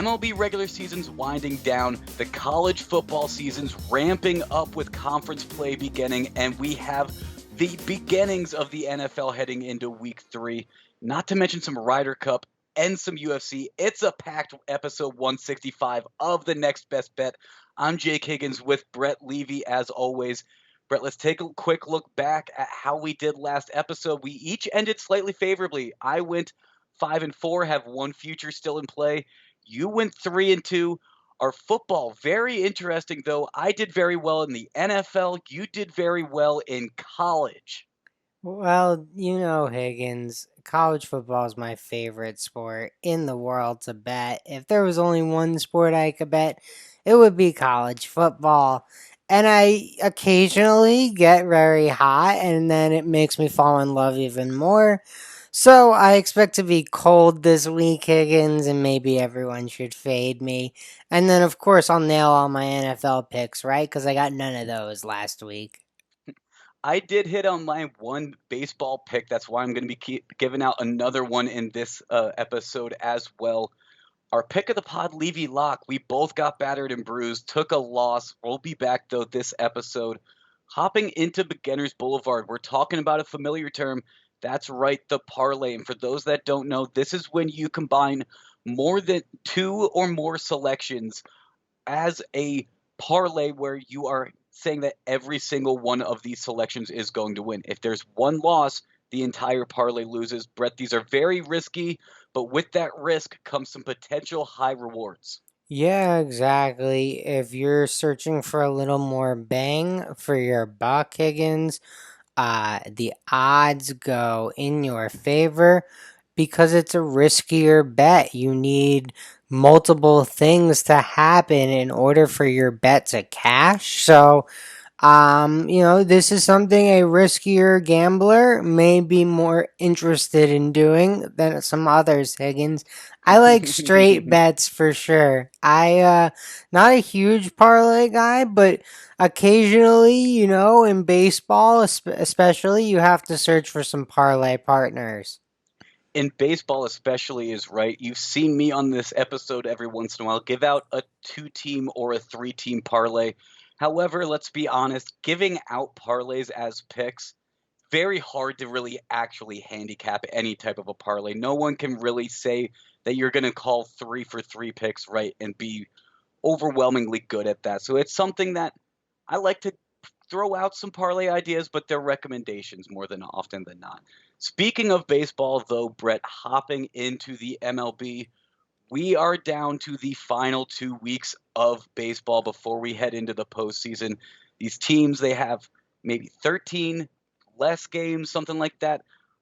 MLB regular season's winding down, the college football season's ramping up with conference play beginning, and we have the beginnings of the NFL heading into week 3, not to mention some Ryder Cup and some UFC. It's a packed episode 165 of The Next Best Bet. I'm Jake Higgins with Brett Levy as always. Brett, let's take a quick look back at how we did last episode. We each ended slightly favorably. I went 5-4, have one future still in play. You went 3-2. Our football, very interesting though. I did very well in the NFL. You did very well in college. Well, Higgins, college football is my favorite sport in the world to bet. If there was only one sport I could bet, it would be college football. And I occasionally get very hot, and then it makes me fall in love even more. So I expect to be cold this week, Higgins, and maybe everyone should fade me. And then, of course, I'll nail all my NFL picks, right? Because I got none of those last week. I did hit on my one baseball pick. That's why I'm going to be giving out another one in this episode as well. Our pick of the pod, Levy Lock. We both got battered and bruised, took a loss. We'll be back, though, this episode. Hopping into Beginner's Boulevard, we're talking about a familiar term. That's right, the parlay. And for those that don't know, this is when you combine more than 2 or more selections as a parlay where you are saying that every single one of these selections is going to win. If there's one loss, the entire parlay loses. Brett, these are very risky, but with that risk comes some potential high rewards. Yeah, exactly. If you're searching for a little more bang for your buck, Higgins, the odds go in your favor because it's a riskier bet. You need multiple things to happen in order for your bet to cash. So, this is something a riskier gambler may be more interested in doing than some others, Higgins. I like straight bets for sure. Not a huge parlay guy, but occasionally, in baseball, especially, you have to search for some parlay partners. In baseball especially is right. You've seen me on this episode every once in a while give out a 2-team or a 3-team parlay. However, let's be honest, giving out parlays as picks, very hard to really actually handicap any type of a parlay. No one can really say that you're going to call 3 for 3 picks right and be overwhelmingly good at that. So it's something that I like to throw out some parlay ideas, but they're recommendations more than often than not. Speaking of baseball, though, Brett, hopping into the MLB, we are down to the final 2 weeks of baseball before we head into the postseason. These teams, they have maybe 13 less games, something like that.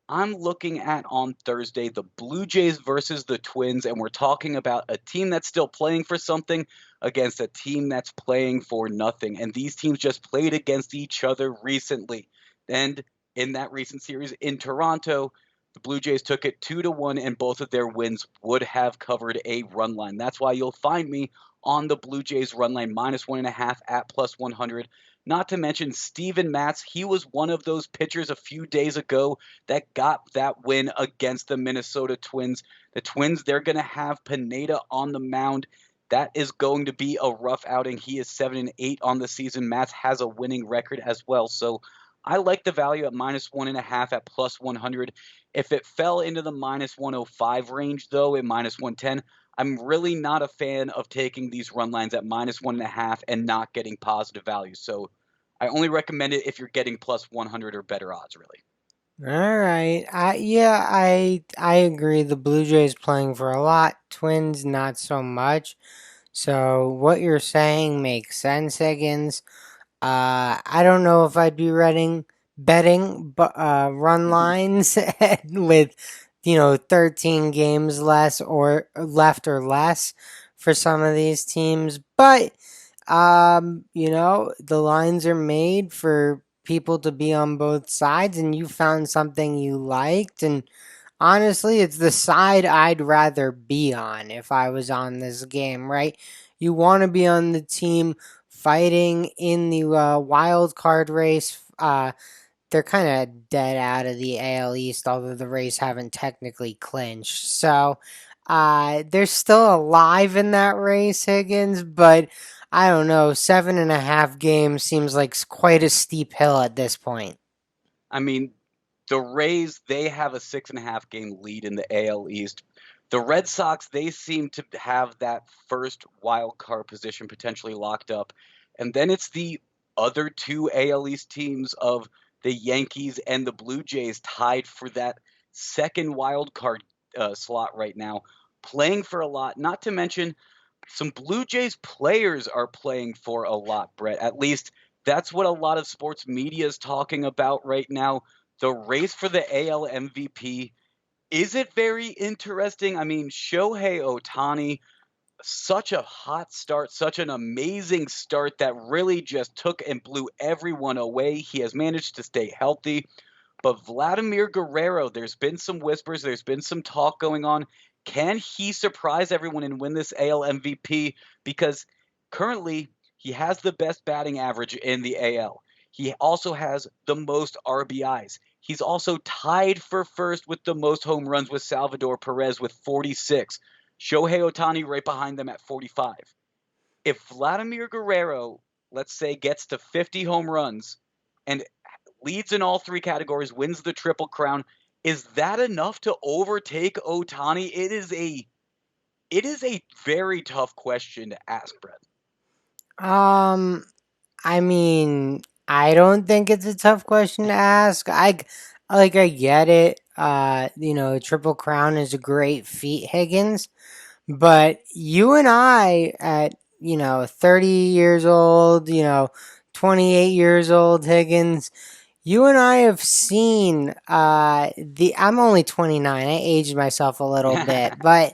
I'm looking at on Thursday the Blue Jays versus the Twins, and we're talking about a team that's still playing for something against a team that's playing for nothing. And these teams just played against each other recently. And in that recent series in Toronto, the Blue Jays took it 2-1, and both of their wins would have covered a run line. That's why you'll find me on the Blue Jays run line -1.5 at +100. Not to mention Steven Matz. He was one of those pitchers a few days ago that got that win against the Minnesota Twins. The Twins, they're going to have Pineda on the mound. That is going to be a rough outing. He is 7-8 on the season. Matz has a winning record as well. So I like the value at -1.5 at +100. If it fell into the -105 range, though, at -110, I'm really not a fan of taking these run lines at -1.5 and not getting positive value. So I only recommend it if you're getting +100 or better odds, really. All right. I agree. The Blue Jays playing for a lot, Twins not so much. So what you're saying makes sense, Higgins. I don't know if I'd be betting run lines with 13 games less or left or less for some of these teams, but the lines are made for people to be on both sides, and you found something you liked, and honestly, it's the side I'd rather be on if I was on this game, right? You want to be on the team fighting in the wild card race. They're kind of dead out of the AL East, although the Rays haven't technically clinched. So, They're still alive in that race, Higgins, but I don't know. 7.5 games seems like quite a steep hill at this point. I mean, the Rays, they have a 6.5 game lead in the AL East. The Red Sox, they seem to have that first wild card position potentially locked up. And then it's the other two AL East teams of the Yankees and the Blue Jays tied for that second wild card slot right now, playing for a lot. Not to mention, some Blue Jays players are playing for a lot, Brett. At least that's what a lot of sports media is talking about right now. The race for the AL MVP. Is it very interesting? I mean, Shohei Ohtani, such a hot start, such an amazing start that really just took and blew everyone away. He has managed to stay healthy. But Vladimir Guerrero, there's been some whispers, there's been some talk going on. Can he surprise everyone and win this AL MVP? Because currently he has the best batting average in the AL. He also has the most RBIs. He's also tied for first with the most home runs with Salvador Perez with 46. Shohei Ohtani right behind them at 45. If Vladimir Guerrero, let's say, gets to 50 home runs and leads in all three categories, wins the Triple Crown, is that enough to overtake Ohtani? It is a very tough question to ask, Brett. Um, I mean, I don't think it's a tough question to ask. I get it. Triple Crown is a great feat, Higgins. But you and I at, 30 years old, 28 years old, Higgins, you and I have seen I'm only 29. I aged myself a little bit, but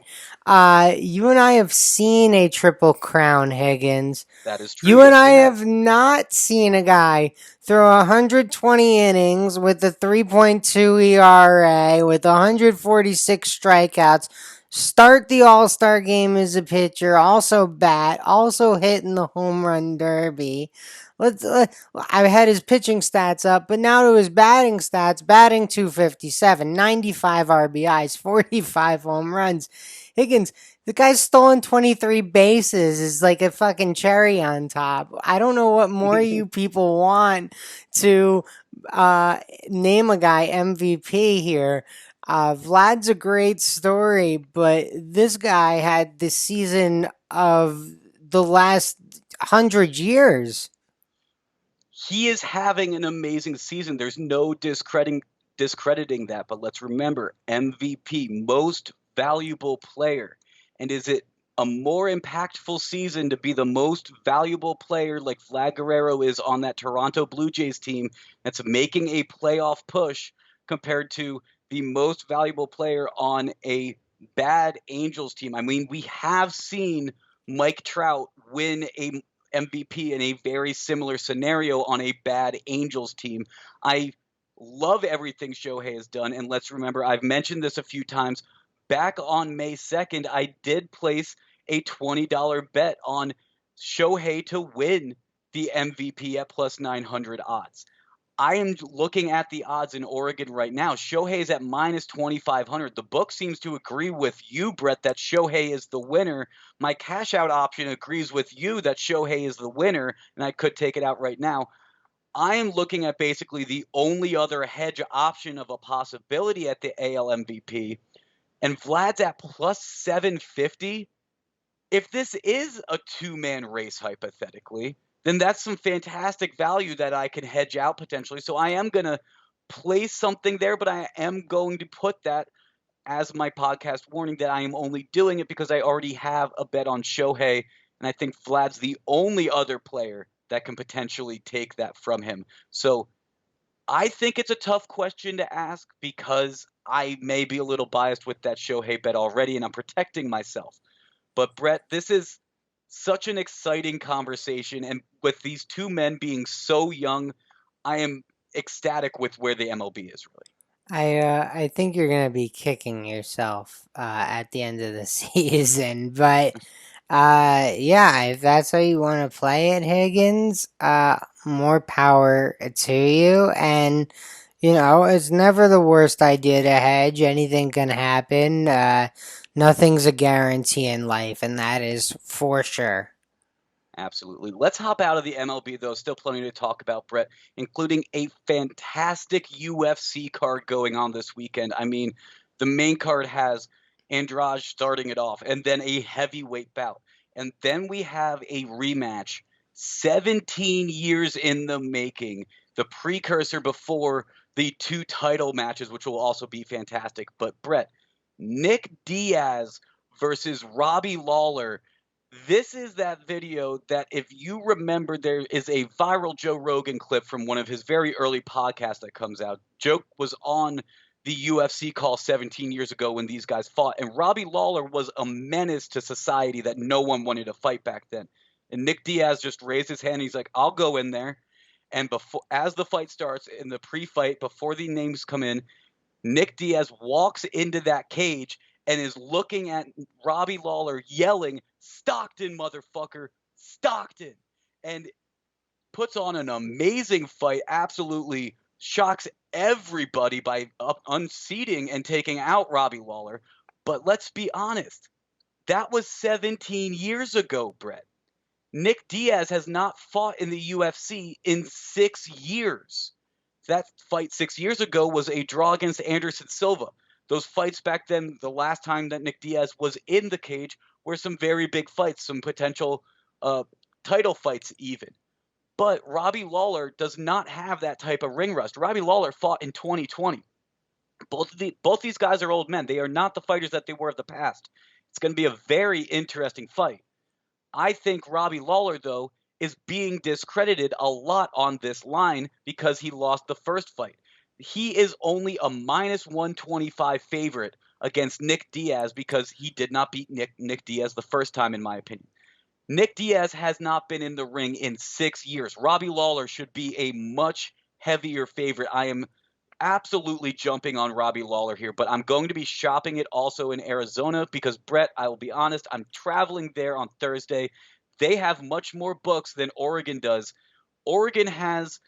you and I have seen a triple crown, Higgins. That is true. You and Yes, I we have. have not seen a guy throw 120 innings with a 3.2 ERA with 146 strikeouts, start the All-Star game as a pitcher, also bat, also hit in the home run derby. I had his pitching stats up, but now to his batting stats, batting 257, 95 RBIs, 45 home runs. Higgins, the guy's stolen 23 bases is like a fucking cherry on top. I don't know what more you people want to name a guy MVP here. Vlad's a great story, but this guy had the season of the last 100 years. He is having an amazing season. There's no discrediting that, but let's remember MVP, most valuable player. And is it a more impactful season to be the most valuable player like Vlad Guerrero is on that Toronto Blue Jays team that's making a playoff push compared to the most valuable player on a bad Angels team? I mean, we have seen Mike Trout win a MVP in a very similar scenario on a bad Angels team. I love everything Shohei has done, and let's remember, I've mentioned this a few times. Back on May 2nd, I did place a $20 bet on Shohei to win the MVP at plus 900 odds. I am looking at the odds in Oregon right now. Shohei's at minus 2,500. The book seems to agree with you, Brett, that Shohei is the winner. My cash out option agrees with you that Shohei is the winner, and I could take it out right now. I am looking at basically the only other hedge option of a possibility at the AL MVP, and Vlad's at plus 750. If this is a two-man race, hypothetically, then that's some fantastic value that I can hedge out potentially. So I am going to place something there, but I am going to put that as my podcast warning that I am only doing it because I already have a bet on Shohei, and I think Vlad's the only other player that can potentially take that from him. So I think it's a tough question to ask because I may be a little biased with that Shohei bet already, and I'm protecting myself. But Brett, this is such an exciting conversation, and with these two men being so young, I am ecstatic with where the MLB is really. I think you're gonna be kicking yourself at the end of the season, but yeah, if that's how you want to play it, Higgins, more power to you. And it's never the worst idea to hedge. Anything can happen. Nothing's a guarantee in life, and that is for sure. Absolutely. Let's hop out of the MLB, though. Still plenty to talk about, Brett, including a fantastic UFC card going on this weekend. I mean, the main card has Andrade starting it off, and then a heavyweight bout. And then we have a rematch 17 years in the making, the precursor before the two title matches, which will also be fantastic. But, Brett, Nick Diaz versus Robbie Lawler. This is that video that, if you remember, there is a viral Joe Rogan clip from one of his very early podcasts that comes out. Joe was on the UFC call 17 years ago when these guys fought, and Robbie Lawler was a menace to society that no one wanted to fight back then. And Nick Diaz just raised his hand. And he's like, "I'll go in there." And before, as the fight starts in the pre-fight, before the names come in, Nick Diaz walks into that cage and is looking at Robbie Lawler yelling, "Stockton, motherfucker, Stockton," and puts on an amazing fight, absolutely shocks everybody by unseating and taking out Robbie Lawler. But let's be honest, that was 17 years ago, Brett. Nick Diaz has not fought in the UFC in 6 years. That fight 6 years ago was a draw against Anderson Silva. Those fights back then, the last time that Nick Diaz was in the cage, were some very big fights, some potential title fights even. But Robbie Lawler does not have that type of ring rust. Robbie Lawler fought in 2020. Both these guys are old men. They are not the fighters that they were of the past. It's going to be a very interesting fight. I think Robbie Lawler, though, is being discredited a lot on this line because he lost the first fight. He is only a minus 125 favorite against Nick Diaz because he did not beat Nick Diaz the first time, in my opinion. Nick Diaz has not been in the ring in 6 years. Robbie Lawler should be a much heavier favorite. I am absolutely jumping on Robbie Lawler here, but I'm going to be shopping it also in Arizona because, Brett, I will be honest, I'm traveling there on Thursday. They have much more books than Oregon does. Oregon has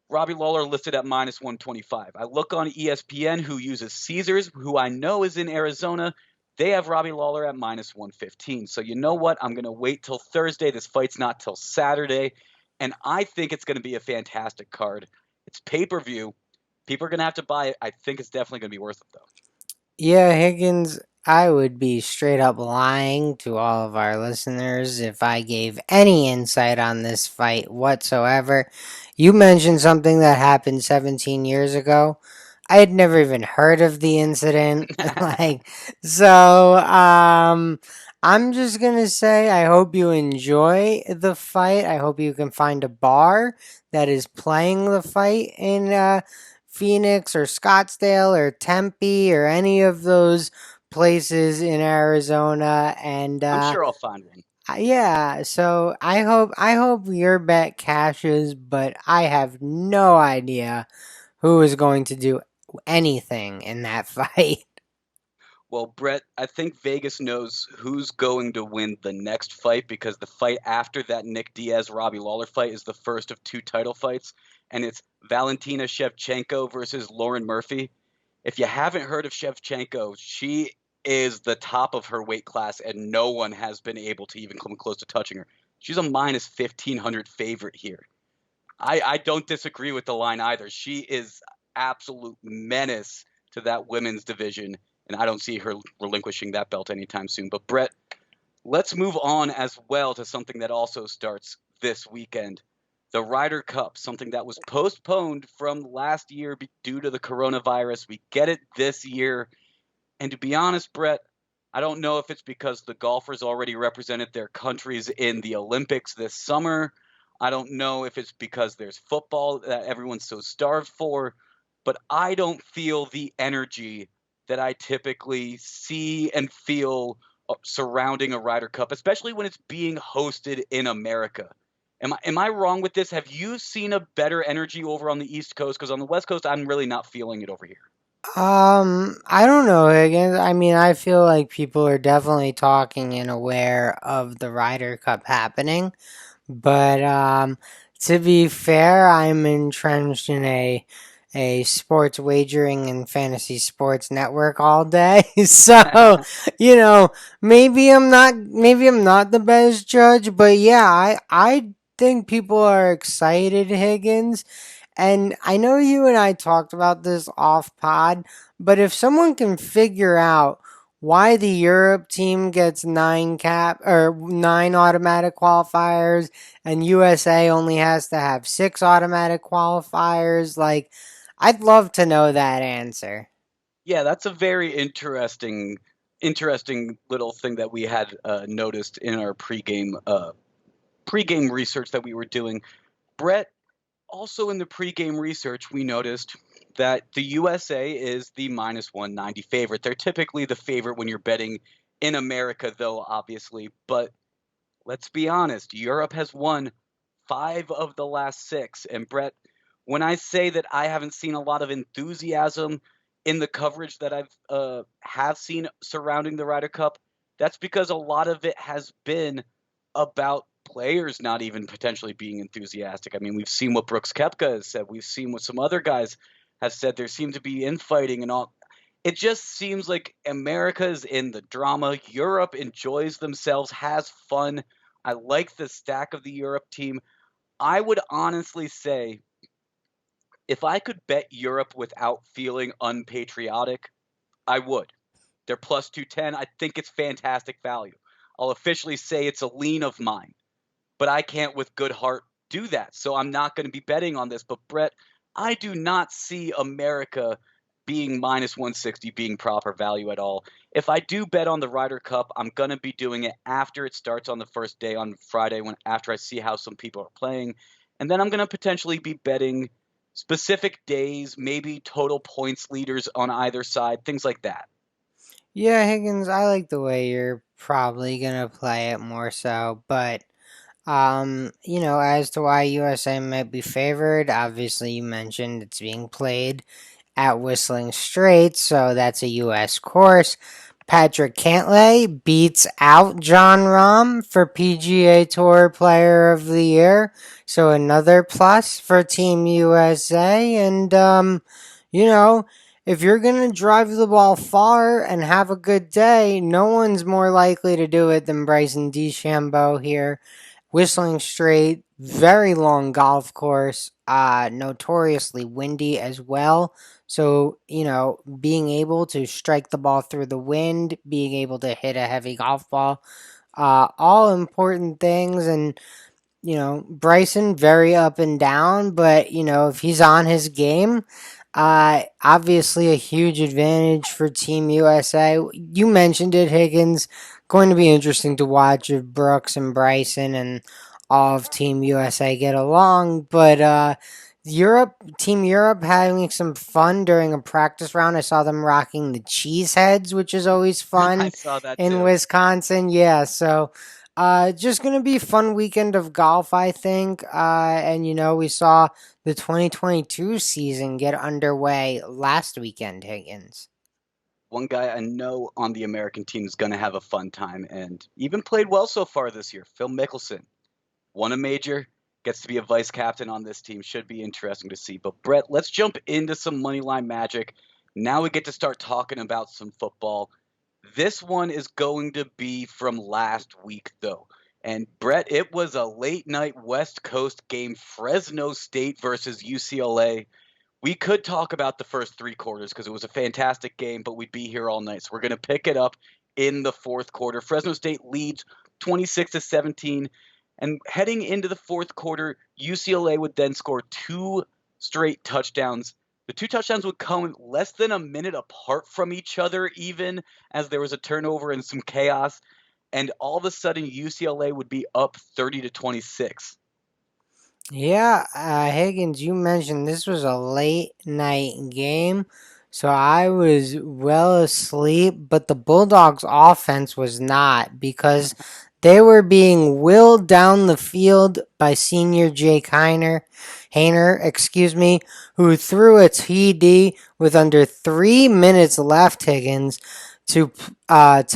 Robbie Lawler listed at minus 125. I look on ESPN, who uses Caesars, who I know is in Arizona. They have Robbie Lawler at minus 115. So you know what? I'm going to wait till Thursday. This fight's not till Saturday. And I think it's going to be a fantastic card. It's pay-per-view. People are going to have to buy it. I think it's definitely going to be worth it, though. Yeah, Higgins, I would be straight up lying to all of our listeners if I gave any insight on this fight whatsoever. You mentioned something that happened 17 years ago. I had never even heard of the incident. like, so, I'm just gonna say I hope you enjoy the fight. I hope you can find a bar that is playing the fight in Phoenix or Scottsdale or Tempe or any of those places in Arizona. And I'm sure I'll find one. yeah, so I hope your bet cashes, but I have no idea who is going to do anything in that fight. Well, Brett, I think Vegas knows who's going to win the next fight because the fight after that Nick Diaz Robbie Lawler fight is the first of two title fights, and it's Valentina Shevchenko versus Lauren Murphy. If you haven't heard of Shevchenko, she is the top of her weight class, and no one has been able to even come close to touching her. She's a minus 1,500 favorite here. I don't disagree with the line either. She is absolute menace to that women's division, and I don't see her relinquishing that belt anytime soon. But Brett, let's move on as well to something that also starts this weekend. The Ryder Cup, something that was postponed from last year due to the coronavirus. We get it this year. And to be honest, Brett, I don't know if it's because the golfers already represented their countries in the Olympics this summer. I don't know if it's because there's football that everyone's so starved for, but I don't feel the energy that I typically see and feel surrounding a Ryder Cup, especially when it's being hosted in America. Am I wrong with this? Have you seen a better energy over on the East Coast? Because on the West Coast, I'm really not feeling it over here. I don't know, Higgins. I mean, I feel like people are definitely talking and aware of the Ryder Cup happening. But to be fair, I'm entrenched in a sports wagering and fantasy sports network all day. So, you know, maybe I'm not the best judge, but yeah, I think people are excited, Higgins. And I know you and I talked about this off pod, but if someone can figure out why the Europe team gets nine automatic qualifiers and USA only has to have six automatic qualifiers, like I'd love to know that answer. Yeah, that's a very interesting little thing that we had noticed in our pregame research that we were doing. Brett, also in the pregame research, we noticed that the USA is the minus 190 favorite. They're typically the favorite when you're betting in America, though, obviously. But let's be honest, Europe has won 5 of the last 6. And Brett, when I say that I haven't seen a lot of enthusiasm in the coverage that I've have seen surrounding the Ryder Cup, that's because a lot of it has been about players not even potentially being enthusiastic. I mean, we've seen what Brooks Koepka has said. We've seen what some other guys have said. There seem to be infighting and all. It just seems like America's in the drama. Europe enjoys themselves, has fun. I like the stack of the Europe team. I would honestly say if I could bet Europe without feeling unpatriotic, I would. They're plus 210. I think it's fantastic value. I'll officially say it's a lean of mine, but I can't with good heart do that. So I'm not going to be betting on this. But Brett, I do not see America being minus 160 being proper value at all. If I do bet on the Ryder Cup, I'm going to be doing it after it starts on the first day on Friday when after I see how some people are playing. And then I'm going to potentially be betting specific days, maybe total points leaders on either side, things like that. Yeah, Higgins, I like the way you're probably gonna play it more so, but as to why USA might be favored, obviously you mentioned it's being played at Whistling Straits, so that's a U.S. course. Patrick Cantlay beats out John Rahm for PGA Tour Player of the Year, so another plus for Team USA. And you know, if you're gonna drive the ball far and have a good day, no one's more likely to do it than Bryson DeChambeau here. Whistling Straight, very long golf course, notoriously windy as well. So, being able to strike the ball through the wind, being able to hit a heavy golf ball, all important things. And Bryson very up and down, but if he's on his game, obviously a huge advantage for Team USA. You mentioned it, Higgins. Going to be interesting to watch if Brooks and Bryson and all of Team USA get along, but Team Europe having some fun during a practice round. I saw them rocking the cheese heads, which is always I fun saw that in too. Wisconsin. Yeah, so just gonna be a fun weekend of golf, I think. And we saw the 2022 season get underway last weekend, Higgins. One guy I know on the American team is going to have a fun time and even played well so far this year. Phil Mickelson won a major, gets to be a vice captain on this team. Should be interesting to see. But Brett, let's jump into some moneyline magic. Now we get to start talking about some football. This one is going to be from last week, though. And Brett, it was a late night West Coast game, Fresno State versus UCLA. We could talk about the first 3 quarters because it was a fantastic game, but we'd be here all night. So we're going to pick it up in the fourth quarter. Fresno State leads 26-17. And heading into the fourth quarter, UCLA would then score 2 straight touchdowns. The 2 touchdowns would come less than a minute apart from each other, even as there was a turnover and some chaos. And all of a sudden, UCLA would be up 30-26. Yeah, Higgins, you mentioned this was a late night game, so I was well asleep, but the Bulldogs' offense was not because they were being willed down the field by senior Jake Hayner, who threw a TD with under 3 minutes left, Higgins, to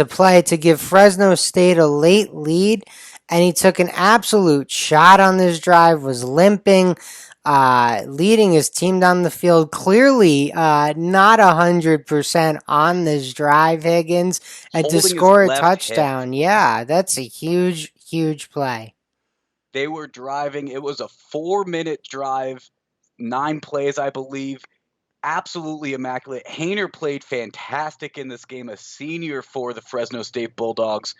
play to give Fresno State a late lead, and he took an absolute shot on this drive, was limping. leading his team down the field. Clearly, not 100% on this drive, Higgins, and to Holding his score a left hip. touchdown. Yeah, that's a huge, huge play. They were driving. It was a 4-minute drive, 9 plays, I believe. Absolutely immaculate. Hayner played fantastic in this game, a senior for the Fresno State Bulldogs.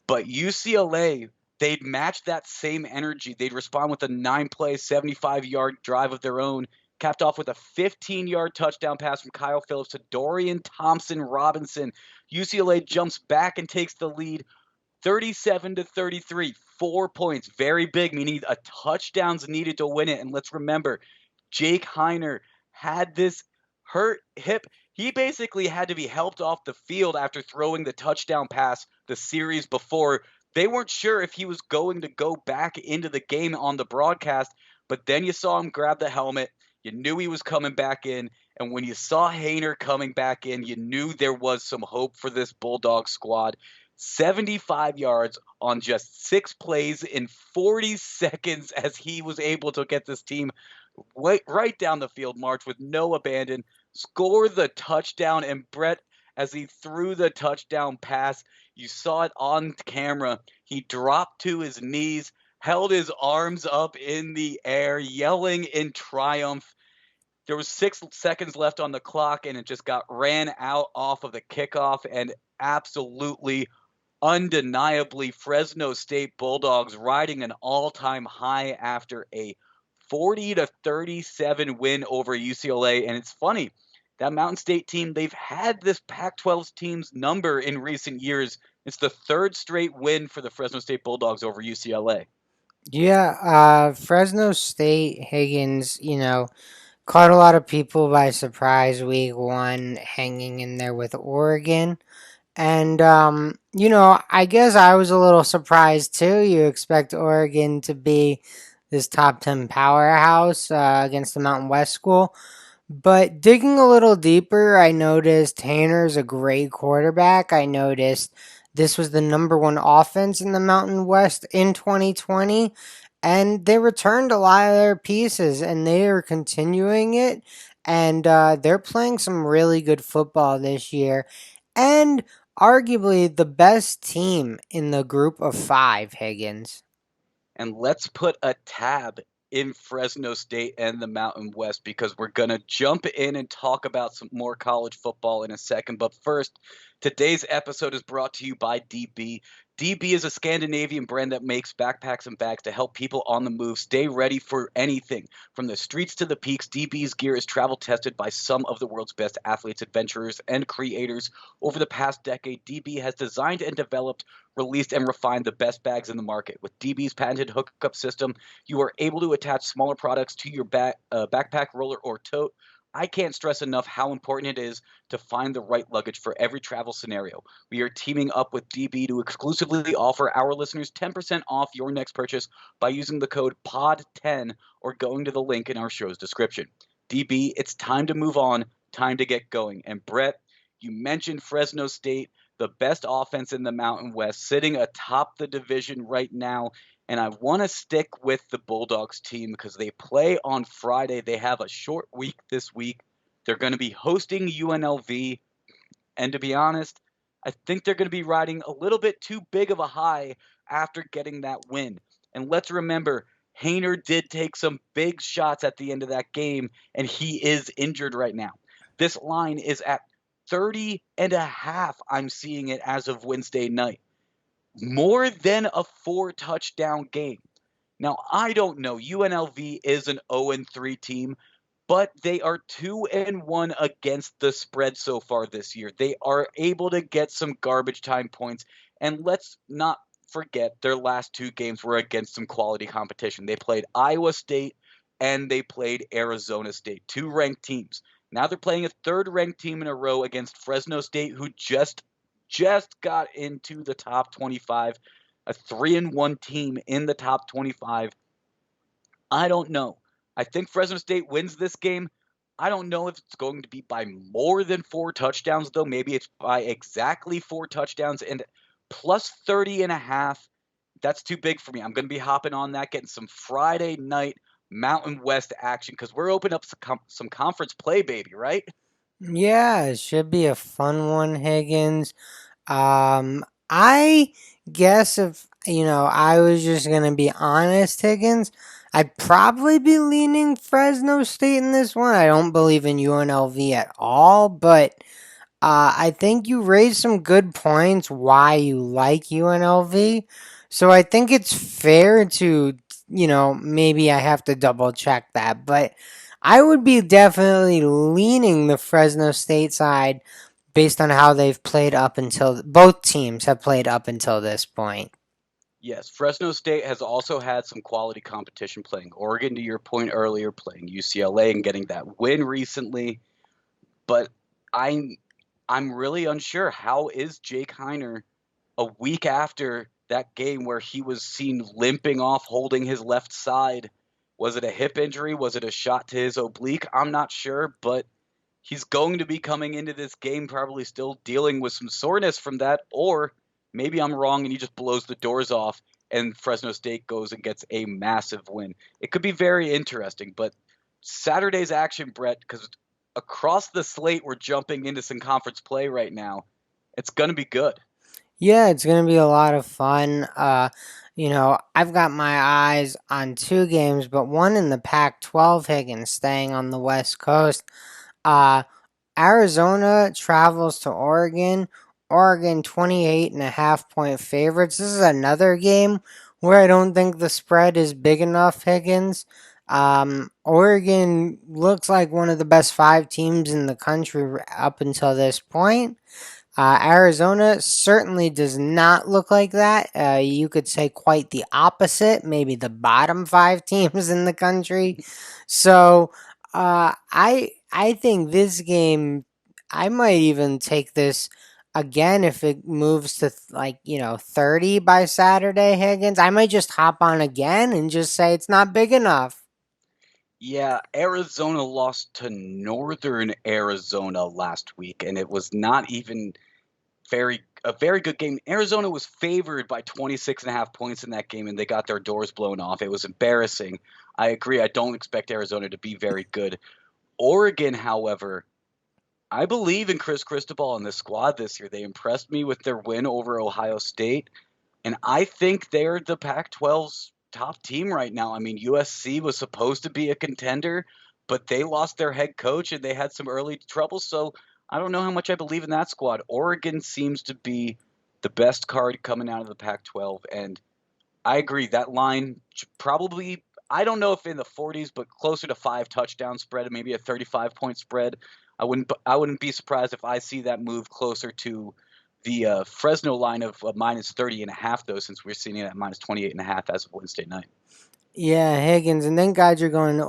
But UCLA, they'd match that same energy. They'd respond with a 9-play, 75-yard drive of their own, capped off with a 15-yard touchdown pass from Kyle Phillips to Dorian Thompson Robinson. UCLA jumps back and takes the lead 37-33, 4 points. Very big, meaning a touchdown's needed to win it. And let's remember, Jake Heiner had this hurt hip. He basically had to be helped off the field after throwing the touchdown pass the series before. They weren't sure if he was going to go back into the game on the broadcast, but then you saw him grab the helmet. You knew he was coming back in. And when you saw Hayner coming back in, you knew there was some hope for this Bulldog squad. 75 yards on just 6 plays in 40 seconds as he was able to get this team right down the field march with no abandon, score the touchdown. And Brett, as he threw the touchdown pass, you saw it on camera. He dropped to his knees, held his arms up in the air, yelling in triumph. There was 6 seconds left on the clock, and it just got ran out off of the kickoff. And absolutely, undeniably, Fresno State Bulldogs riding an all-time high after a 40-37 win over UCLA. And it's funny, that Mountain State team, they've had this Pac-12 team's number in recent years. It's the third straight win for the Fresno State Bulldogs over UCLA. Yeah, Fresno State, Higgins, caught a lot of people by surprise week one, hanging in there with Oregon. And, I guess I was a little surprised too. You expect Oregon to be this top 10 powerhouse against the Mountain West school. But digging a little deeper, I noticed Hayner's a great quarterback. I noticed this was the number one offense in the Mountain West in 2020. And they returned a lot of their pieces and they are continuing it. And they're playing some really good football this year. And arguably the best team in the group of five, Higgins. And let's put a tab in Fresno State and the Mountain West because we're going to jump in and talk about some more college football in a second. But first, today's episode is brought to you by DB. DB is a Scandinavian brand that makes backpacks and bags to help people on the move stay ready for anything. From the streets to the peaks, DB's gear is travel tested by some of the world's best athletes, adventurers, and creators. Over the past decade, DB has designed and developed, released, and refined the best bags in the market. With DB's patented hookup system, you are able to attach smaller products to your backpack, roller, or tote. I can't stress enough how important it is to find the right luggage for every travel scenario. We are teaming up with DB to exclusively offer our listeners 10% off your next purchase by using the code POD10 or going to the link in our show's description. DB, it's time to move on, time to get going. And Brett, you mentioned Fresno State, the best offense in the Mountain West, sitting atop the division right now. And I want to stick with the Bulldogs team because they play on Friday. They have a short week this week. They're going to be hosting UNLV. And to be honest, I think they're going to be riding a little bit too big of a high after getting that win. And let's remember, Hayner did take some big shots at the end of that game, and he is injured right now. This line is at 30.5. I'm seeing it as of Wednesday night. More than a 4-touchdown game. Now, I don't know. UNLV is an 0-3 team, but they are 2-1 against the spread so far this year. They are able to get some garbage time points, and let's not forget their last 2 games were against some quality competition. They played Iowa State and they played Arizona State, 2 ranked teams. Now they're playing a 3rd-ranked team in a row against Fresno State, who just got into the top 25, a 3-1 team in the top 25. I don't know. I think Fresno State wins this game. I don't know if it's going to be by more than 4 touchdowns, though. Maybe it's by exactly 4 touchdowns and plus 30.5. That's too big for me. I'm going to be hopping on that, getting some Friday night Mountain West action because we're opening up some conference play, baby, right? Yeah, it should be a fun one, Higgins. I guess if I was just gonna be honest, Higgins, I'd probably be leaning Fresno State in this one. I don't believe in UNLV at all, but I think you raised some good points why you like UNLV. So I think it's fair to, maybe I have to double check that. But I would be definitely leaning the Fresno State side based on how they've played up until both teams have played up until this point. Yes, Fresno State has also had some quality competition playing Oregon, to your point earlier, playing UCLA and getting that win recently. But I'm I'm really unsure. How is Jake Heiner a week after that game where he was seen limping off, holding his left side? Was it a hip injury? Was it a shot to his oblique? I'm not sure, but he's going to be coming into this game probably still dealing with some soreness from that, or maybe I'm wrong and he just blows the doors off and Fresno State goes and gets a massive win. It could be very interesting, but Saturday's action, Brett, because across the slate we're jumping into some conference play right now. It's going to be good. Yeah, it's gonna be a lot of fun. I've got my eyes on two games, but one in the Pac-12, Higgins, staying on the West Coast. Uh, Arizona travels to Oregon. Oregon 28.5 point favorites. This is another game where I don't think the spread is big enough, Higgins. Oregon looks like one of the best five teams in the country up until this point. Arizona certainly does not look like that. You could say quite the opposite, maybe the bottom five teams in the country. So I think this game, I might even take this again if it moves to 30 by Saturday, Higgins. I might just hop on again and just say it's not big enough. Yeah, Arizona lost to Northern Arizona last week, and it was not even a very good game. Arizona was favored by 26.5 points in that game, and they got their doors blown off. It was embarrassing. I agree. I don't expect Arizona to be very good. Oregon, however, I believe in Chris Cristobal and the squad this year. They impressed me with their win over Ohio State, and I think they're the Pac-12's top team right now. I mean, USC was supposed to be a contender, but they lost their head coach and they had some early trouble. So I don't know how much I believe in that squad. Oregon seems to be the best card coming out of the Pac-12, and I agree that line probably. I don't know if in the 40s, but closer to 5 touchdown spread, maybe a 35-point spread. I wouldn't be surprised if I see that move closer to the Fresno line of minus 30 and a half, though, since we're seeing it at minus 28 and a half as of Wednesday night. Yeah, Higgins, and then guys are going to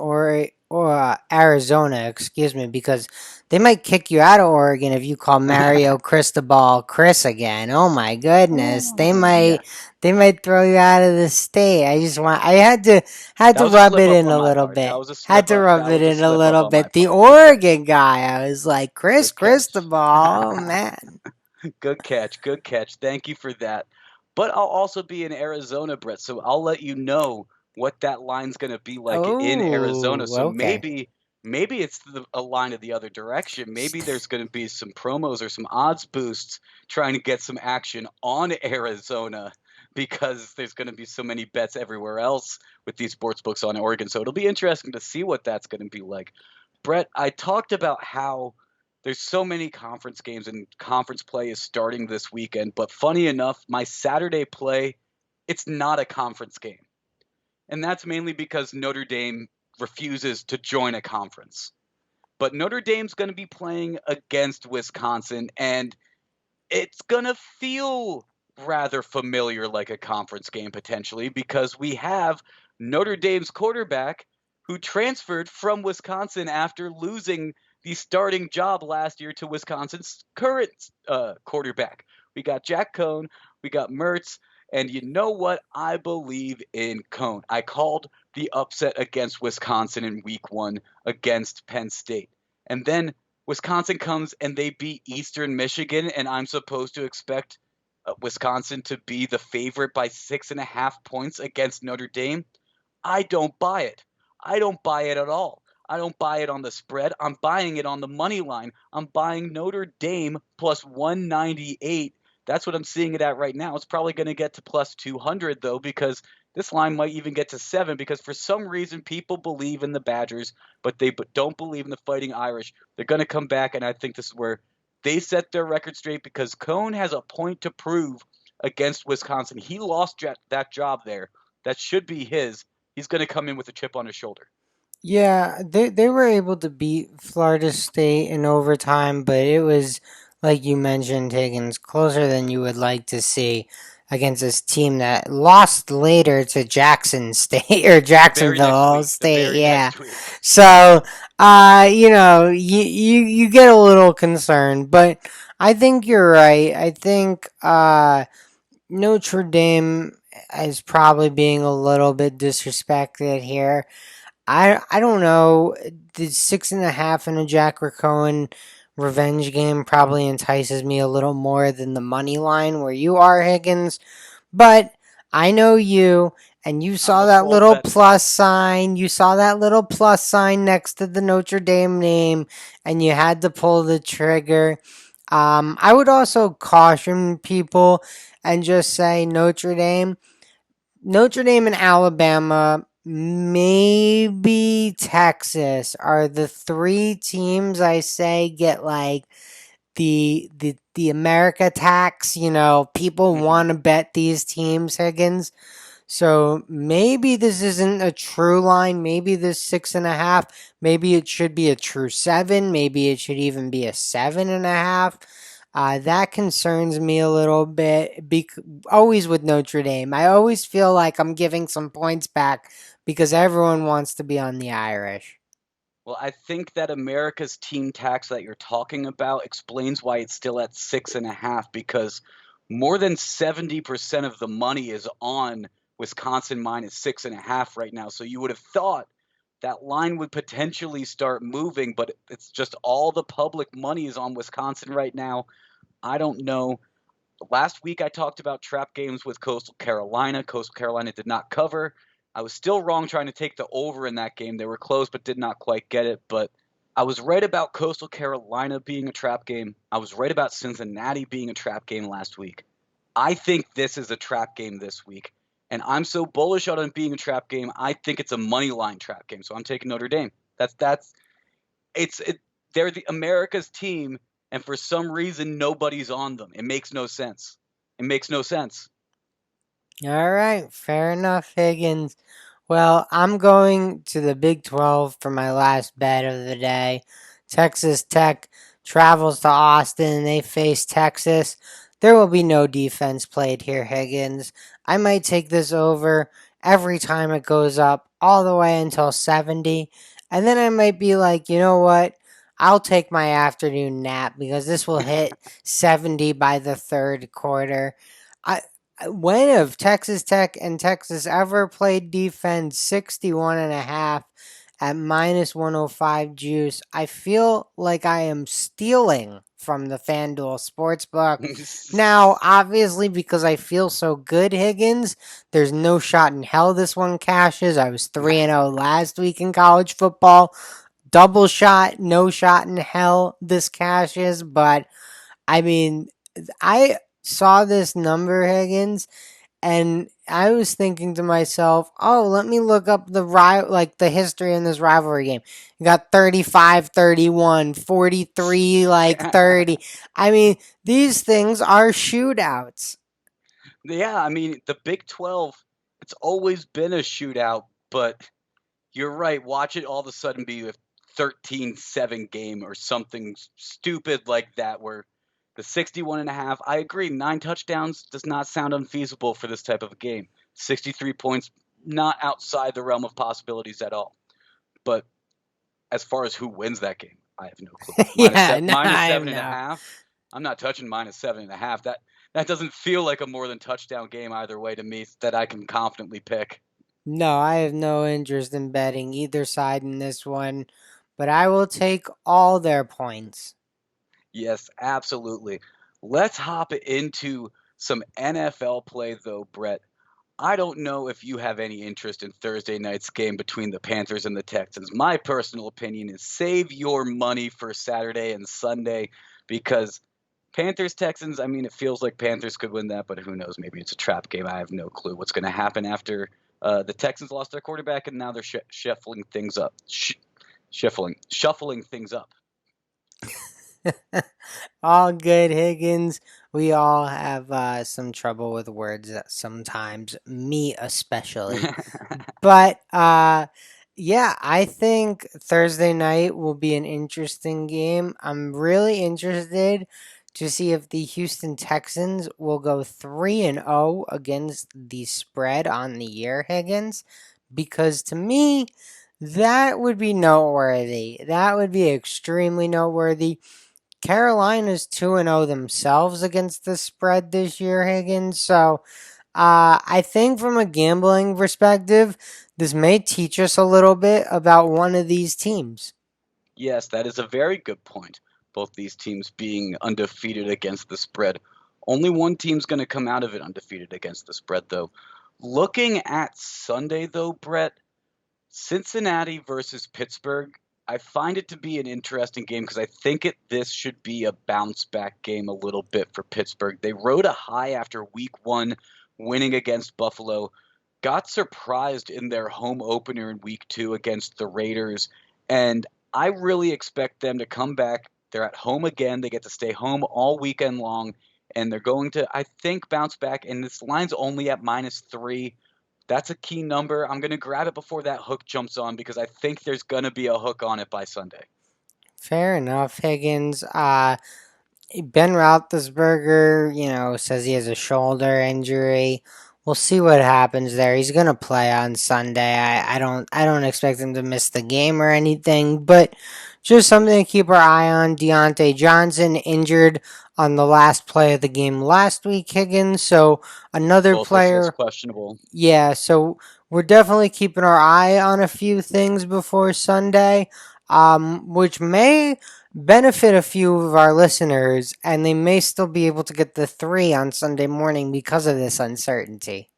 Arizona, excuse me, because they might kick you out of Oregon if you call Mario Cristobal Chris again. Oh my goodness, they Ooh, might yes. they might throw you out of the state. I had That to was a rub slip it up in on a my little part. bit. Had to rub That it was a in a slip up little on my bit. The part. Good catch. Oregon guy, I was like, Chris Good catch. Cristobal. Oh man. Good catch. Good catch. Thank you for that. But I'll also be in Arizona, Brett, so I'll let you know what that line's going to be like in Arizona. Oh, So okay. maybe it's a line of the other direction. Maybe there's going to be some promos or some odds boosts trying to get some action on Arizona because there's going to be so many bets everywhere else with these sports books on Oregon. So it'll be interesting to see what that's going to be like. Brett, I talked about how there's so many conference games and conference play is starting this weekend, but funny enough, my Saturday play, it's not a conference game. And that's mainly because Notre Dame refuses to join a conference. But Notre Dame's going to be playing against Wisconsin, and it's going to feel rather familiar like a conference game potentially because we have Notre Dame's quarterback who transferred from Wisconsin after losing the starting job last year to Wisconsin's current quarterback. We got Jack Cohn, we got Mertz, and you know what? I believe in Cohn. I called the upset against Wisconsin in week one against Penn State. And then Wisconsin comes and they beat Eastern Michigan, and I'm supposed to expect Wisconsin to be the favorite by 6.5 points against Notre Dame. I don't buy it. I don't buy it at all. I don't buy it on the spread. I'm buying it on the money line. I'm buying Notre Dame plus 198. That's what I'm seeing it at right now. It's probably going to get to plus 200 though, because this line might even get to 7, because for some reason people believe in the Badgers, but they don't believe in the Fighting Irish. They're going to come back, and I think this is where they set their record straight, because Cohn has a point to prove against Wisconsin. He lost that job there. That should be his. He's going to come in with a chip on his shoulder. Yeah, they were able to beat Florida State in overtime, but it was, like you mentioned, Higgins, closer than you would like to see against this team that lost later to Jackson State or The very next Jacksonville week. The State. very Yeah. next week. So, you get a little concerned, but I think you're right. I think Notre Dame is probably being a little bit disrespected here. I don't know. The 6.5 in a Jack Cohen revenge game probably entices me a little more than the money line where you are, Higgins. But I know you, and you I'm saw a that full little bet man. plus sign. You saw that little plus sign next to the Notre Dame name, and you had to pull the trigger. I would also caution people and just say Notre Dame and Alabama, maybe Texas are the three teams I say get like the America tax. People Hmm. want to bet these teams, Higgins. So maybe this isn't a true line. Maybe this 6.5. Maybe it should be a true 7. Maybe it should even be a 7.5. That concerns me a little bit. Always with Notre Dame, I always feel like I'm giving some points back because everyone wants to be on the Irish. Well, I think that America's team tax that you're talking about explains why it's still at 6.5, because more than 70% of the money is on Wisconsin minus 6.5 right now. So you would have thought that line would potentially start moving, but it's just all the public money is on Wisconsin right now. I don't know. Last week I talked about trap games with Coastal Carolina. Coastal Carolina did not cover. I was still wrong trying to take the over in that game. They were close but did not quite get it. But I was right about Coastal Carolina being a trap game. I was right about Cincinnati being a trap game last week. I think this is a trap game this week. And I'm so bullish on it being a trap game. I think it's a money line trap game. So I'm taking Notre Dame. That's it's it, they're the America's team, and for some reason nobody's on them. It makes no sense. It makes no sense. All right, fair enough, Higgins. Well, I'm going to the Big 12 for my last bet of the day. Texas Tech travels to Austin and they face Texas. There will be no defense played here, Higgins. I might take this over every time it goes up, all the way until 70. And then I might be like, you know what? I'll take my afternoon nap because this will hit 70 by the third quarter. I, when have Texas Tech and Texas ever played defense 61.5 at minus 105 juice? I feel like I am stealing from the FanDuel Sportsbook. Now, obviously, because I feel so good, Higgins, there's no shot in hell this one cashes. I was 3-0 last week in college football. Double shot, no shot in hell this cashes. But, I mean, I saw this number, Higgins, and I was thinking to myself, "Oh, let me look up the history in this rivalry game. You got 35, 31, 43, like 30. I mean, these things are shootouts." Yeah, I mean the Big 12. It's always been a shootout, but you're right. Watch it all of a sudden be a 13-7 game or something stupid like that, where the 61.5. I agree. 9 touchdowns does not sound unfeasible for this type of a game. 63 points, not outside the realm of possibilities at all. But as far as who wins that game, I have no clue. Yeah, no, Minus I have seven and a no. half. I'm not touching minus 7.5. That doesn't feel like a more than touchdown game either way to me that I can confidently pick. No, I have no interest in betting either side in this one, but I will take all their points. Yes, absolutely. Let's hop into some NFL play though, Brett. I don't know if you have any interest in Thursday night's game between the Panthers and the Texans. My personal opinion is save your money for Saturday and Sunday because Panthers Texans, I mean, it feels like Panthers could win that, but who knows? Maybe it's a trap game. I have no clue what's going to happen after the Texans lost their quarterback and now they're shuffling things up. Shuffling things up. All good, Higgins. We all have some trouble with words sometimes, me especially. But yeah, I think Thursday night will be an interesting game. I'm really interested to see if the Houston Texans will go 3-0 against the spread on the year, Higgins, because to me that would be noteworthy. That would be extremely noteworthy. Carolina's 2-0 themselves against the spread this year, Higgins. So I think from a gambling perspective, this may teach us a little bit about one of these teams. Yes, that is a very good point. Both these teams being undefeated against the spread. Only one team's going to come out of it undefeated against the spread, though. Looking at Sunday, though, Brett, Cincinnati versus Pittsburgh, I find it to be an interesting game because I think this should be a bounce back game a little bit for Pittsburgh. They rode a high after week one, winning against Buffalo, got surprised in their home opener in week two against the Raiders, and I really expect them to come back. They're at home again. They get to stay home all weekend long, and they're going to, I think, bounce back. And this line's only at -3. That's a key number. I'm going to grab it before that hook jumps on because I think there's going to be a hook on it by Sunday. Fair enough, Higgins. Ben Roethlisberger, says he has a shoulder injury. We'll see what happens there. He's gonna play on Sunday. I don't expect him to miss the game or anything, but just something to keep our eye on. Deontay Johnson injured on the last play of the game last week, Higgins. So another Both listed as player. questionable. Yeah, so we're definitely keeping our eye on a few things before Sunday, which may benefit a few of our listeners, and they may still be able to get the 3 on Sunday morning because of this uncertainty.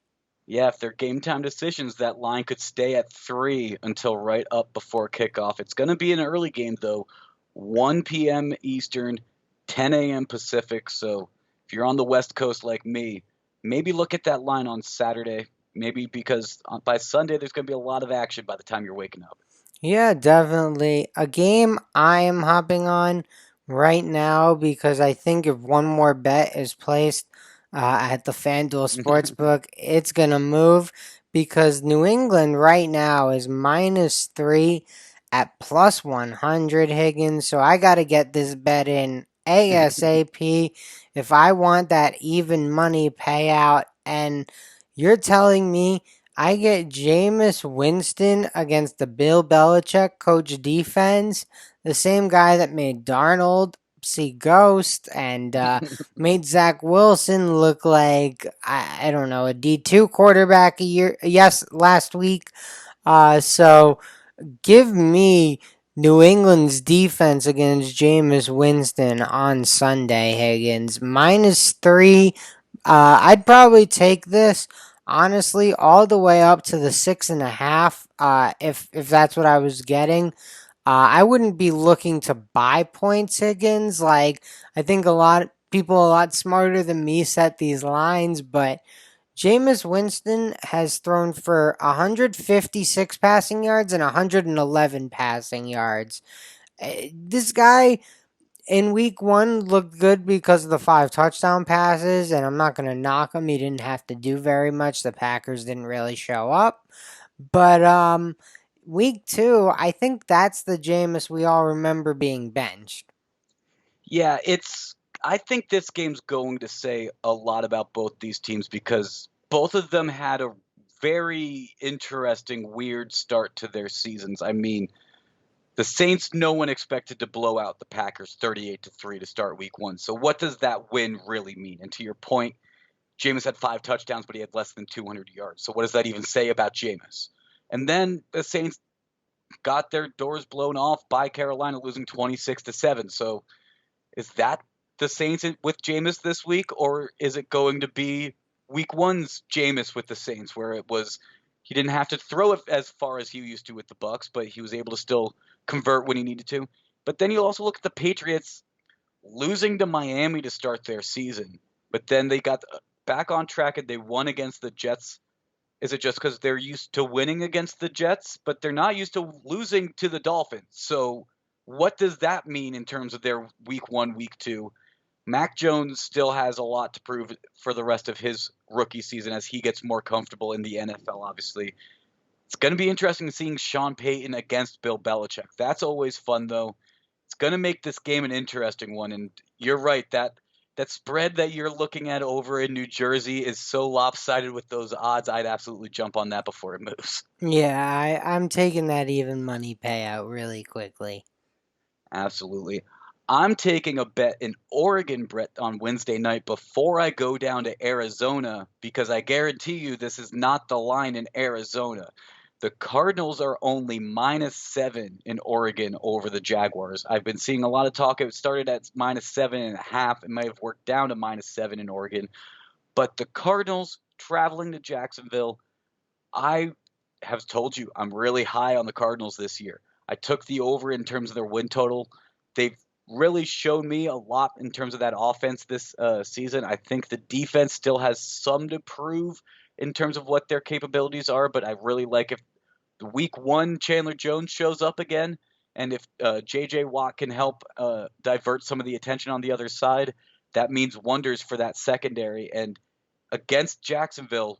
Yeah, if they're game time decisions, that line could stay at 3 until right up before kickoff. It's going to be an early game, though, 1 p.m. Eastern, 10 a.m. Pacific. So if you're on the West Coast like me, maybe look at that line on Saturday. Maybe because by Sunday, there's going to be a lot of action by the time you're waking up. Yeah, definitely. A game I am hopping on right now because I think if one more bet is placed at the FanDuel Sportsbook, it's going to move because New England right now is -3 at +100, Higgins. So I got to get this bet in ASAP if I want that even money payout. And you're telling me I get Jameis Winston against the Bill Belichick coach defense, the same guy that made Darnold see ghost and made Zach Wilson look like I don't know, a D2 quarterback last week. So give me New England's defense against Jameis Winston on Sunday, Higgins. -3. I'd probably take this honestly all the way up to the 6.5. If that's what I was getting. I wouldn't be looking to buy points, Higgins. Like I think a lot people a lot smarter than me set these lines, but Jameis Winston has thrown for 156 passing yards and 111 passing yards. This guy in week one looked good because of the 5 touchdown passes, and I'm not going to knock him. He didn't have to do very much. The Packers didn't really show up. But week two, I think that's the Jameis we all remember being benched. Yeah, I think this game's going to say a lot about both these teams because both of them had a very interesting, weird start to their seasons. I mean, the Saints, no one expected to blow out the Packers 38-3 to start week one. So what does that win really mean? And to your point, Jameis had 5 touchdowns, but he had less than 200 yards. So what does that even say about Jameis? And then the Saints got their doors blown off by Carolina, losing 26-7. So is that the Saints with Jameis this week, or is it going to be week one's Jameis with the Saints, where it was he didn't have to throw it as far as he used to with the Bucks, but he was able to still convert when he needed to. But then you also look at the Patriots losing to Miami to start their season, but then they got back on track and they won against the Jets. Is it just because they're used to winning against the Jets, but they're not used to losing to the Dolphins? So, what does that mean in terms of their week one, week two? Mac Jones still has a lot to prove for the rest of his rookie season as he gets more comfortable in the NFL, obviously. It's going to be interesting seeing Sean Payton against Bill Belichick. That's always fun, though. It's going to make this game an interesting one. And you're right, that spread that you're looking at over in New Jersey is so lopsided with those odds. I'd absolutely jump on that before it moves. Yeah, I'm taking that even money payout really quickly. Absolutely. I'm taking a bet in Oregon, Brett, on Wednesday night before I go down to Arizona because I guarantee you this is not the line in Arizona. The Cardinals are only -7 in Oregon over the Jaguars. I've been seeing a lot of talk. It started at -7.5. It may have worked down to -7 in Oregon. But the Cardinals traveling to Jacksonville, I have told you I'm really high on the Cardinals this year. I took the over in terms of their win total. They've really shown me a lot in terms of that offense this season. I think the defense still has some to prove in terms of what their capabilities are, but I really like if the week one Chandler Jones shows up again, and if J.J. Watt can help divert some of the attention on the other side, that means wonders for that secondary. And against Jacksonville,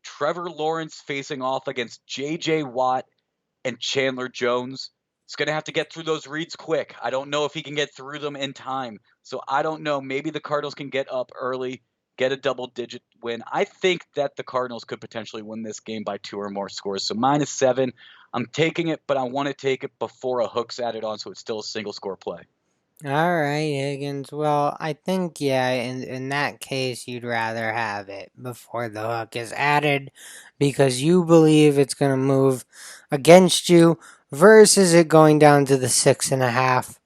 Trevor Lawrence facing off against J.J. Watt and Chandler Jones. He's going to have to get through those reads quick. I don't know if he can get through them in time. So I don't know. Maybe the Cardinals can get up early, get a double-digit win. I think that the Cardinals could potentially win this game by 2 or more scores. So -7, I'm taking it, but I want to take it before a hook's added on, so it's still a single-score play. All right, Higgins. Well, I think, yeah, in that case, you'd rather have it before the hook is added because you believe it's going to move against you versus it going down to the 6.5.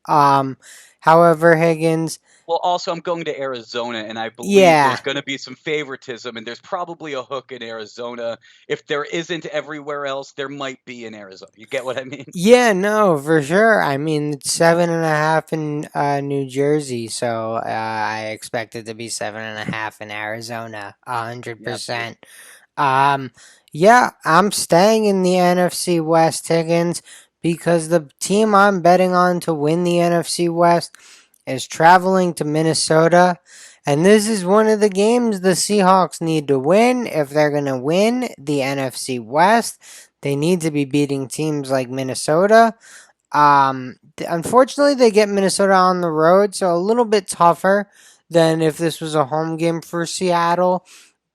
However, Higgins, Well, also, I'm going to Arizona, and I believe yeah, there's going to be some favoritism, and there's probably a hook in Arizona. If there isn't everywhere else, there might be in Arizona. You get what I mean? yeah, no, for sure. I mean, it's 7.5 in New Jersey, so I expect it to be 7.5 in Arizona, Yeah, absolutely. 100%. Um, yeah, I'm staying in the NFC West, Higgins, because the team I'm betting on to win the NFC West is traveling to Minnesota. And this is one of the games the Seahawks need to win if they're going to win the NFC West. They need to be beating teams like Minnesota. Unfortunately, they get Minnesota on the road, so a little bit tougher than if this was a home game for Seattle.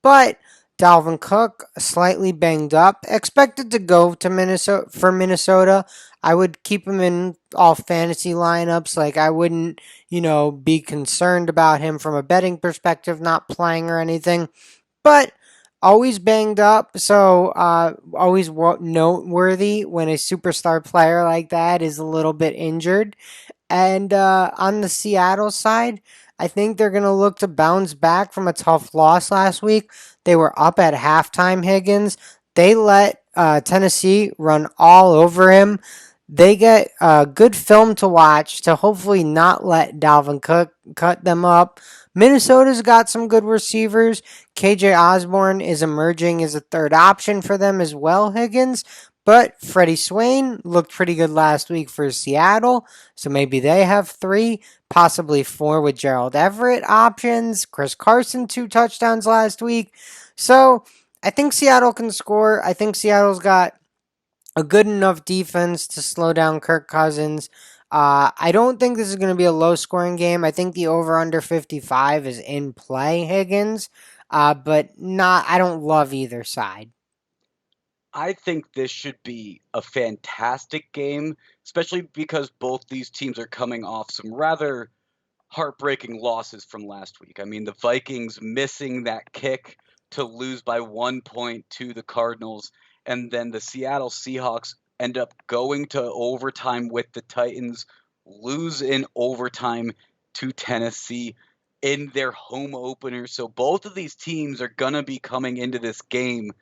But Dalvin Cook slightly banged up, expected to go to Minnesota for Minnesota. I would keep him in all fantasy lineups. Like I wouldn't, be concerned about him from a betting perspective, not playing or anything. But always banged up, so always noteworthy when a superstar player like that is a little bit injured. And on the Seattle side, I think they're going to look to bounce back from a tough loss last week. They were up at halftime, Higgins. They let Tennessee run all over him. They get good film to watch to hopefully not let Dalvin Cook cut them up. Minnesota's got some good receivers. KJ Osborne is emerging as a third option for them as well, Higgins. But Freddie Swain looked pretty good last week for Seattle. So maybe they have 3, possibly 4 with Gerald Everett options. Chris Carson, 2 touchdowns last week. So I think Seattle can score. I think Seattle's got a good enough defense to slow down Kirk Cousins. I don't think this is going to be a low scoring game. I think the over under 55 is in play, Higgins. But not, I don't love either side. I think this should be a fantastic game, especially because both these teams are coming off some rather heartbreaking losses from last week. I mean, the Vikings missing that kick to lose by 1 point to the Cardinals, and then the Seattle Seahawks end up going to overtime with the Titans, lose in overtime to Tennessee. in their home opener. So both of these teams are going to be coming into this game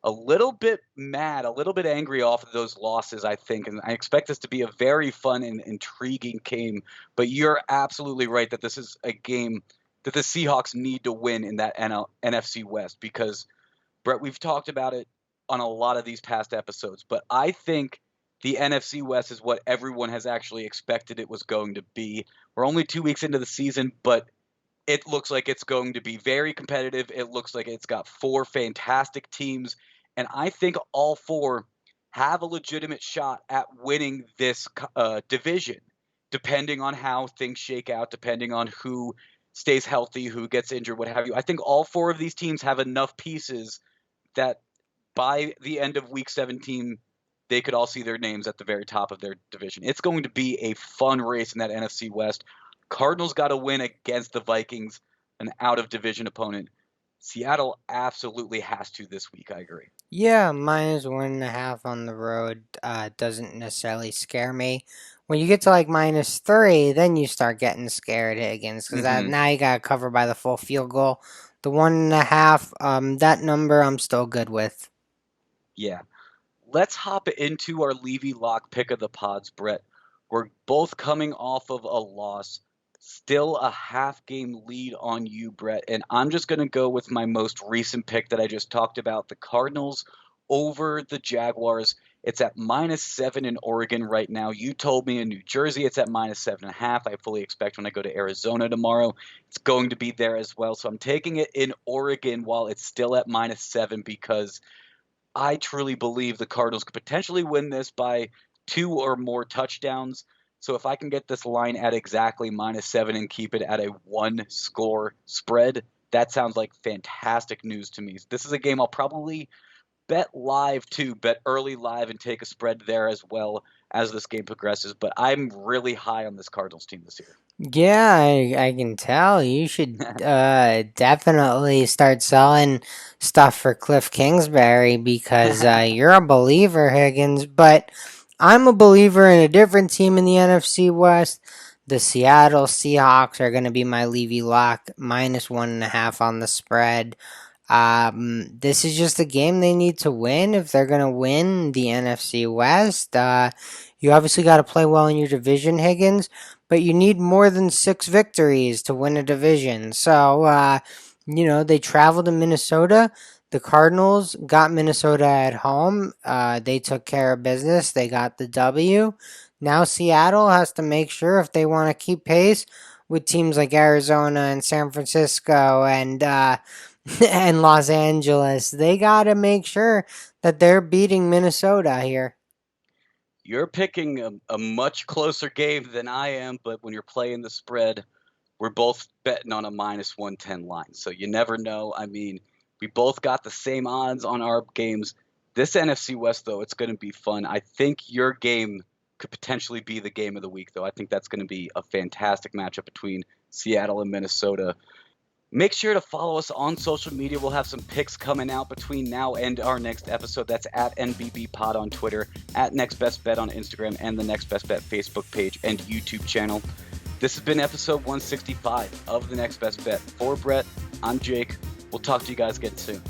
a little bit mad, a little bit angry off of those losses, I think. And I expect this to be a very fun and intriguing game. But you're absolutely right that this is a game that the Seahawks need to win in that NFC West because, Brett, we've talked about it on a lot of these past episodes, but I think the NFC West is what everyone has actually expected it was going to be. We're only 2 weeks into the season, but it looks like it's going to be very competitive. It looks like it's got 4 fantastic teams, and I think all 4 have a legitimate shot at winning this division, depending on how things shake out, depending on who stays healthy, who gets injured, what have you. I think all 4 of these teams have enough pieces that by the end of Week 17, they could all see their names at the very top of their division. It's going to be a fun race in that NFC West. Cardinals got to win against the Vikings, an out-of-division opponent. Seattle absolutely has to this week, I agree. Yeah, -1.5 on the road doesn't necessarily scare me. When you get to like -3, then you start getting scared, Higgins, because now you got to cover by the full field goal. The 1.5, that number I'm still good with. Yeah. Let's hop into our Levy Lock pick of the pods, Brett. We're both coming off of a loss. Still a half-game lead on you, Brett. And I'm just going to go with my most recent pick that I just talked about, the Cardinals over the Jaguars. It's at -7 in Oregon right now. You told me in New Jersey it's at -7.5. I fully expect when I go to Arizona tomorrow, it's going to be there as well. So I'm taking it in Oregon while it's still at -7 because I truly believe the Cardinals could potentially win this by 2 or more touchdowns. So if I can get this line at exactly -7 and keep it at a 1-score spread, that sounds like fantastic news to me. This is a game I'll probably bet live too, bet early live and take a spread there as well as this game progresses. But I'm really high on this Cardinals team this year. Yeah, I can tell. You should definitely start selling stuff for Cliff Kingsbury because you're a believer, Higgins. But I'm a believer in a different team in the NFC West. The Seattle Seahawks are going to be my Levy Lock, -1.5 on the spread. This is just a game they need to win if they're going to win the NFC West. You obviously got to play well in your division, Higgins, but you need more than 6 victories to win a division. So, they traveled to Minnesota. The Cardinals got Minnesota at home. They took care of business. They got the W. Now Seattle has to make sure if they want to keep pace with teams like Arizona and San Francisco and Los Angeles, they got to make sure that they're beating Minnesota here. You're picking a much closer game than I am, but when you're playing the spread, we're both betting on a -110 line. So you never know. I mean, we both got the same odds on our games. This NFC West, though, it's going to be fun. I think your game could potentially be the game of the week, though. I think that's going to be a fantastic matchup between Seattle and Minnesota. Make sure to follow us on social media. We'll have some picks coming out between now and our next episode. That's at NBB Pod on Twitter, at Next Best Bet on Instagram, and the Next Best Bet Facebook page and YouTube channel. This has been episode 165 of the Next Best Bet. For Brett, I'm Jake. We'll talk to you guys again soon.